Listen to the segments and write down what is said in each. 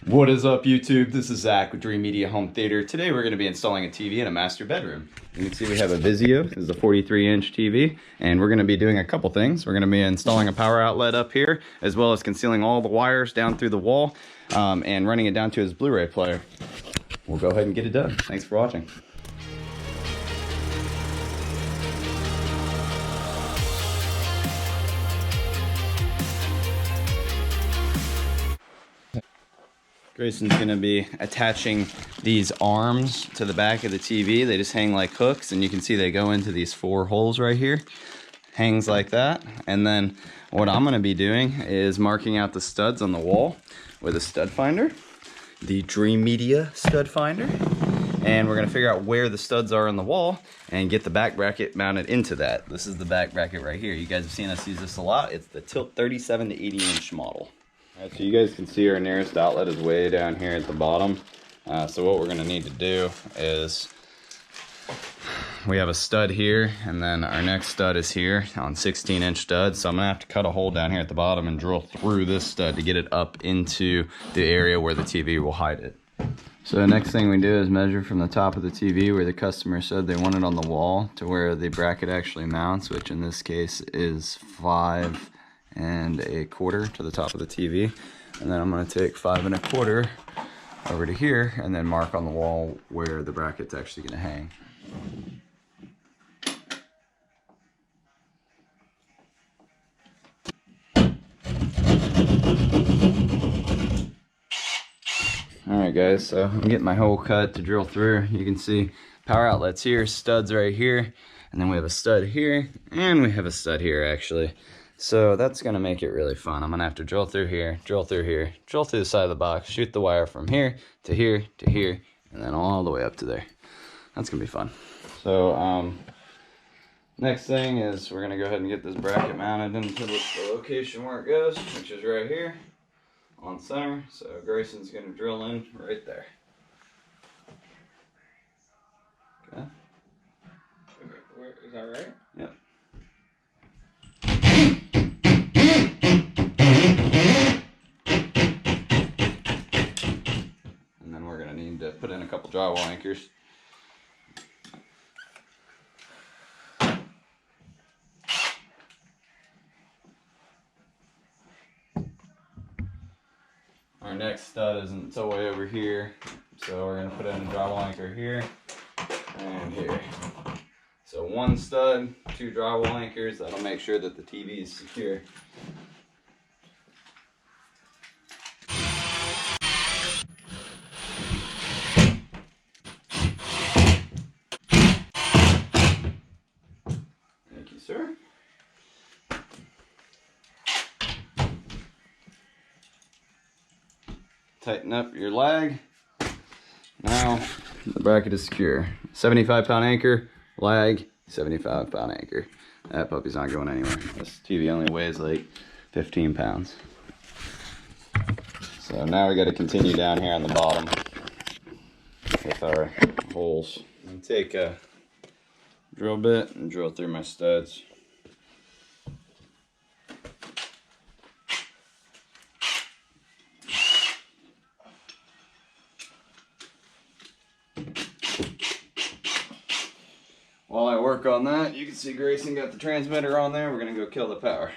What is up, YouTube? This is Zach with Dreamedia Home Theater. Today we're going to be installing a TV in a master bedroom. You can see we have a Vizio. This is a 43-inch TV, and we're going to be doing a couple things. We're going to be installing a power outlet up here, as well as concealing all the wires down through the wall, and running it down to his Blu-ray player. We'll go ahead and get it done. Thanks for watching. Grayson's going to be attaching these arms to the back of the TV. They just hang like hooks, and you can see they go into these 4 holes right here. Hangs like that. And then what I'm going to be doing is marking out the studs on the wall with a stud finder, the Dreamedia stud finder. And we're going to figure out where the studs are on the wall and get the back bracket mounted into that. This is the back bracket right here. You guys have seen us use this a lot. It's the Tilt 37 to 80-inch model. Alright, so you guys can see our nearest outlet is way down here at the bottom. So what we're going to need to do is, we have a stud here, and then our next stud is here on 16-inch studs. So I'm going to have to cut a hole down here at the bottom and drill through this stud to get it up into the area where the TV will hide it. So the next thing we do is measure from the top of the TV where the customer said they want it on the wall to where the bracket actually mounts, which in this case is 5 1/4 to the top of the TV. And then I'm going to take 5 1/4 over to here and then mark on the wall where the bracket's actually going to hang. Alright guys, so I'm getting my hole cut to drill through. You can see power outlets here, studs right here, and then we have a stud here, and we have a stud here actually. So that's going to make it really fun. I'm going to have to drill through here, drill through here, drill through the side of the box, shoot the wire from here to here to here, and then all the way up to there. That's going to be fun. So next thing is we're going to go ahead and get this bracket mounted into the location where it goes, which is right here on center. So Grayson's going to drill in right there. Okay. Is that right? Yep. And then we're going to need to put in a couple drywall anchors. Our next stud is until way over here, so we're going to put in a drywall anchor here and here. So 1 stud, 2 drywall anchors, that'll make sure that the TV is secure. Thank you, sir. Tighten up your lag. Now the bracket is secure. 75-pound anchor, lag, 75-pound anchor. That puppy's not going anywhere. This TV only weighs like 15 pounds. So now we got to continue down here on the bottom with our holes. I'm going to take a drill bit and drill through my studs. While I work on that, you can see Grayson got the transmitter on there. We're going to go kill the power.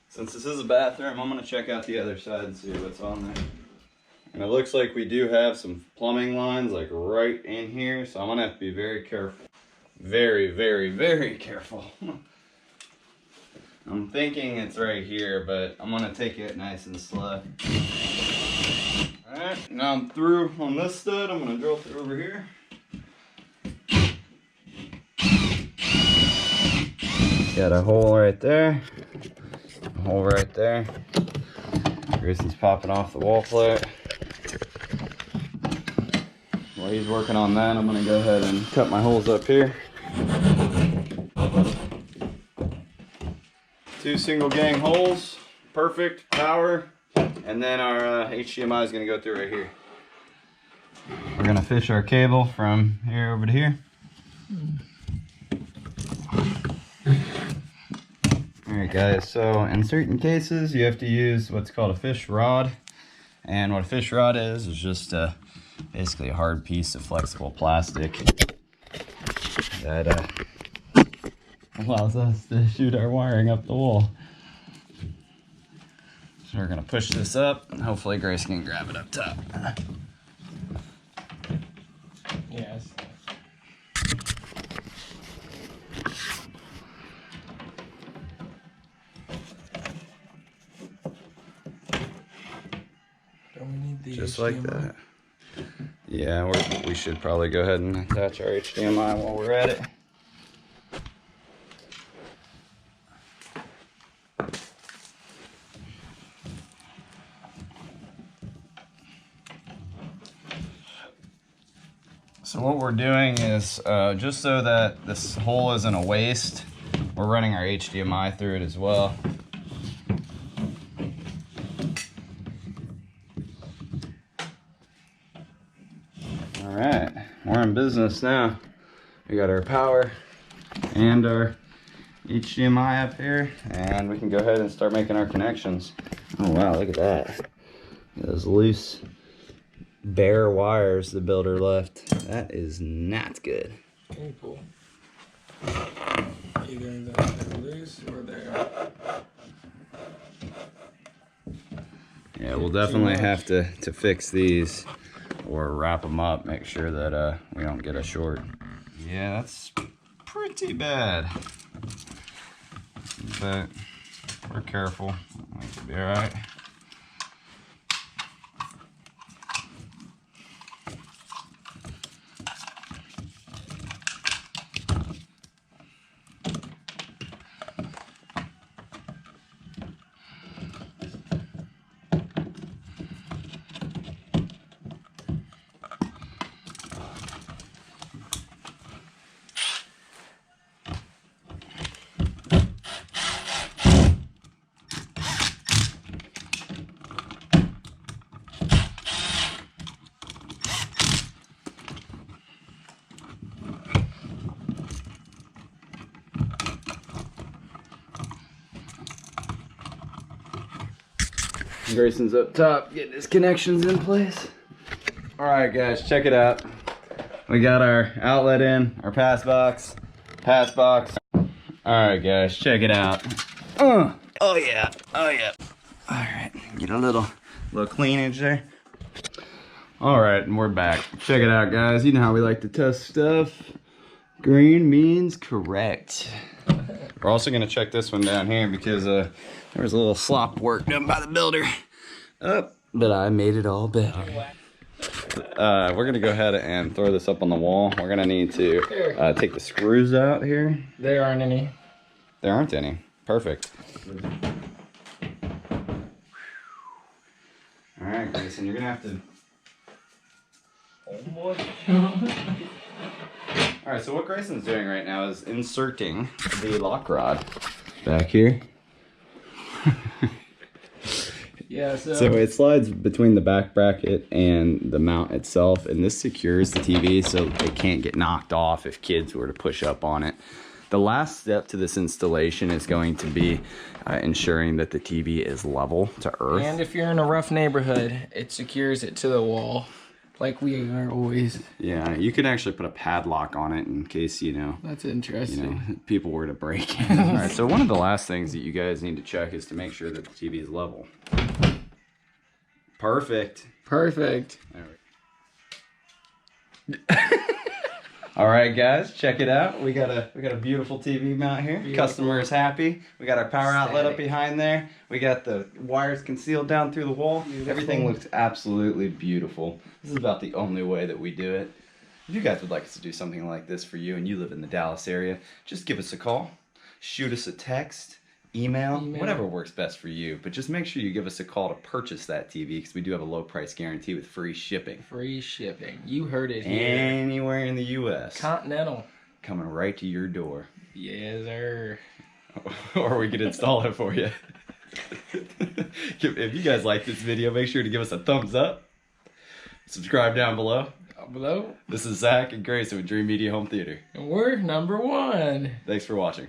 Since this is a bathroom, I'm going to check out the other side and see what's on there. And it looks like we do have some plumbing lines like right in here, so I'm gonna have to be very careful. Very, very, very careful. I'm thinking it's right here, but I'm gonna take it nice and slow. Alright, now I'm through on this stud. I'm gonna drill through over here. Got a hole right there. A hole right there. Grayson's popping off the wall plate. While he's working on that, I'm going to go ahead and cut my holes up here. 2 single gang holes, perfect power, And then our HDMI is going to go through right here. We're going to fish our cable from here over to here. Alright guys, so in certain cases you have to use what's called a fish rod. And what a fish rod is just basically a hard piece of flexible plastic that allows us to shoot our wiring up the wall. So we're going to push this up, and hopefully Grace can grab it up top. Yes. Don't we need the Just HDMI? like that. Yeah, we should probably go ahead and attach our HDMI while we're at it. So what we're doing is, just so that this hole isn't a waste, we're running our HDMI through it as well. Alright, we're in business now. We got our power and our HDMI up here, and we can go ahead and start making our connections. Oh wow, look at that. Those loose bare wires the builder left. That is not good. Can you pull? Either they're loose or they're... Yeah, we'll definitely have to fix these or wrap them up, make sure that we don't get a short. Yeah, that's pretty bad. But we're careful. I think it'll be alright. Grayson's up top getting his connections in place. Alright guys, check it out. We got our outlet in, our pass box. Alright guys, check it out. Oh yeah, oh yeah. Alright, get a little cleanage there. Alright, and we're back. Check it out guys, you know how we like to test stuff. Green means correct. We're also gonna check this one down here because there was a little slop work done by the builder. But I made it all better. We're gonna go ahead and throw this up on the wall. We're gonna need to take the screws out here. There aren't any. There aren't any. Perfect. All right, Grayson, you're gonna have to. Oh boy. All right, so what Grayson's doing right now is inserting the lock rod back here. Yeah, so it slides between the back bracket and the mount itself, and this secures the TV so it can't get knocked off if kids were to push up on it. The last step to this installation is going to be ensuring that the TV is level to earth. And if you're in a rough neighborhood, it secures it to the wall, like we are always. Yeah, you could actually put a padlock on it in case, you know. That's interesting. People were to break in. All right, so one of the last things that you guys need to check is to make sure that the TV is level. Perfect. Perfect. All right, guys, check it out. We got a beautiful TV mount here. Beautiful. Customer is happy. We got our power outlet up behind there. We got the wires concealed down through the wall. Beautiful. Everything looks absolutely beautiful. This is about the only way that we do it. If you guys would like us to do something like this for you and you live in the Dallas area, just give us a call, shoot us a text, email, whatever works best for you. But just make sure you give us a call to purchase that TV because we do have a low price guarantee with free shipping. Free shipping. You heard it here. Anywhere in the U.S. Continental. Coming right to your door. Yes, sir. Or we could install it for you. If you guys like this video, make sure to give us a thumbs up. Subscribe down below. This is Zach and Grayson with Dreamedia Home Theater. And we're number 1. Thanks for watching.